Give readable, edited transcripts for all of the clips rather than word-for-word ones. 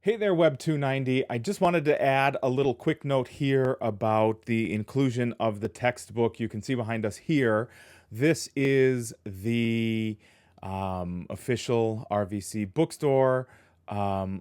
Hey there, Web 290. I just wanted to add a little quick note here about the inclusion of the textbook. You can see behind us here, this is the official RVC bookstore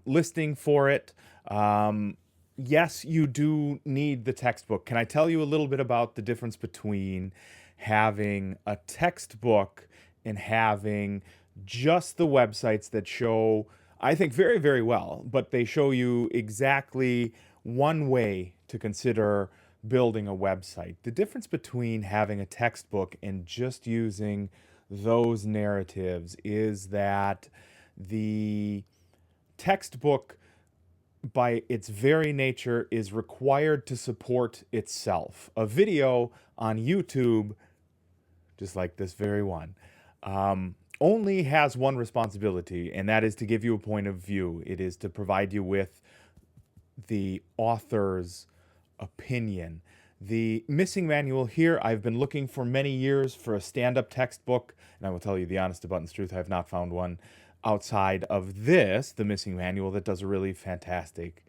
listing for it. Yes, you do need the textbook. Can I tell you a little bit about the difference between having a textbook and having just the websites that show, I think, very, very well, but they show you exactly one way to consider building a website. The difference between having a textbook and just using those narratives is that the textbook, by its very nature, is required to support itself. A video on YouTube, just like this very one, only has one responsibility, and that is to give you a point of view. It is to provide you with the author's opinion. The missing manual here, I've been looking for many years for a stand-up textbook, and I will tell you the honest to button's truth, I have not found one outside of this, the missing manual, that does a really fantastic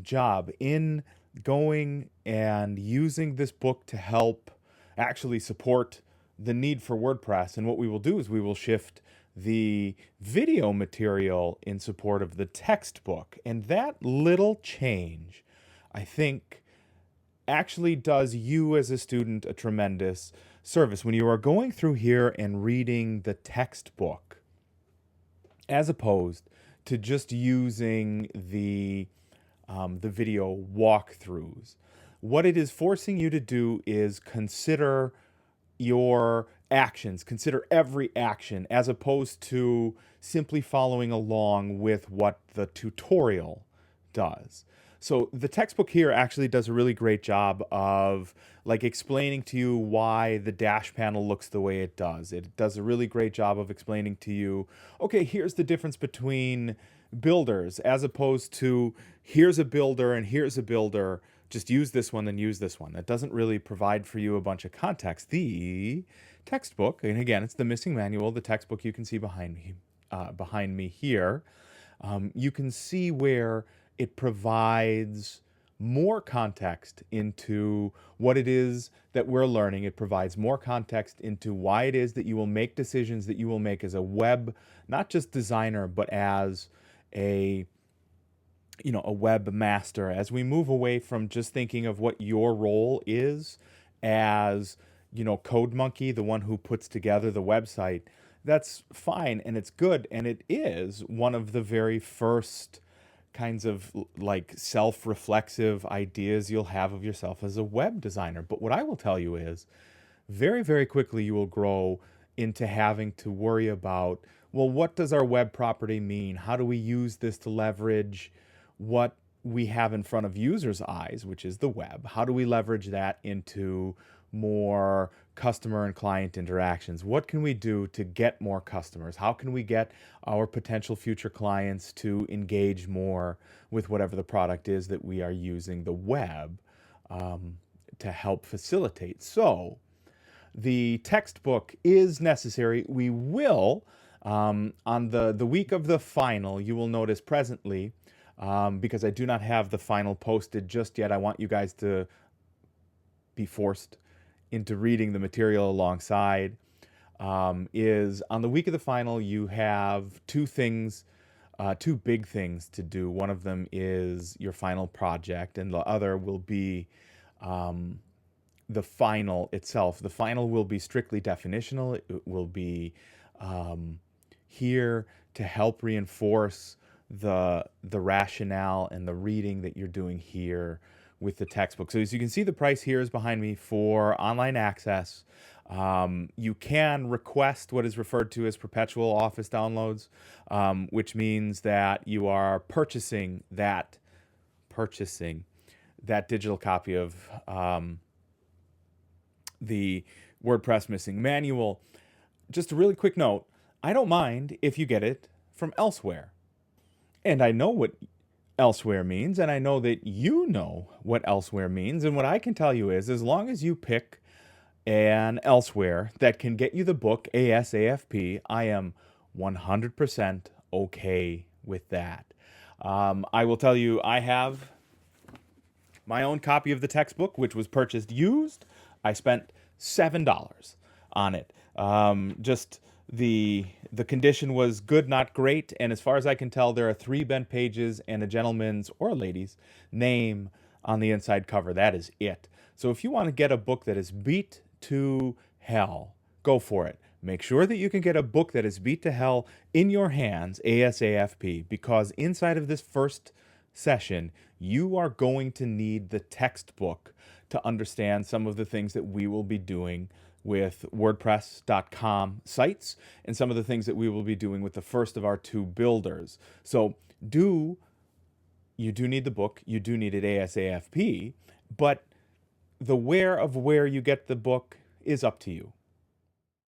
job in going and using this book to help actually support the need for WordPress. And what we will do is we will shift the video material in support of the textbook. And that little change, I think, actually does you as a student a tremendous service. When you are going through here and reading the textbook, as opposed to just using the video walkthroughs, what it is forcing you to do is consider your actions, consider every action, as opposed to simply following along with what the tutorial does. So the textbook here actually does a really great job of like explaining to you why the dash panel looks the way it does. It does a really great job of explaining to you, okay, here's the difference between builders as opposed to here's a builder and here's a builder. Just use this one, then use this one. That doesn't really provide for you a bunch of context. The textbook, and again, it's the missing manual, the textbook you can see behind me here. You can see where it provides more context into what it is that we're learning. It provides more context into why it is that you will make decisions that you will make as a web, not just designer, but as a webmaster. As we move away from just thinking of what your role is as, Code Monkey, the one who puts together the website, that's fine and it's good. And it is one of the very first kinds of like self-reflexive ideas you'll have of yourself as a web designer. But what I will tell you is very, very quickly you will grow into having to worry about, well, what does our web property mean? How do we use this to leverage what we have in front of users' eyes, which is the web? How do we leverage that into more customer and client interactions? What can we do to get more customers? How can we get our potential future clients to engage more with whatever the product is that we are using the web to help facilitate? So the textbook is necessary. We will, on the week of the final, you will notice presently, because I do not have the final posted just yet. I want you guys to be forced into reading the material alongside. Is on the week of the final, you have two big things to do. One of them is your final project, and the other will be the final itself. The final will be strictly definitional. It will be here to help reinforce the rationale and the reading that you're doing here with the textbook. So as you can see, the price here is behind me for online access. You can request what is referred to as perpetual office downloads, which means that you are purchasing that digital copy of the WordPress missing manual. Just a really quick note, I don't mind if you get it from elsewhere. And I know what elsewhere means, and I know that you know what elsewhere means. And what I can tell you is, as long as you pick an elsewhere that can get you the book ASAFP, I am 100% okay with that. I will tell you, I have my own copy of the textbook, which was purchased used. I spent $7 on it. Just the condition was good, not great. And as far as I can tell, there are 3 bent pages and a gentleman's or a lady's name on the inside cover. That is it. So if you want to get a book that is beat to hell, go for it. Make sure that you can get a book that is beat to hell in your hands ASAP, because inside of this first session, you are going to need the textbook to understand some of the things that we will be doing with WordPress.com sites and some of the things that we will be doing with the first of our 2 builders. So you do need the book, you do need it ASAP, but the where of where you get the book is up to you.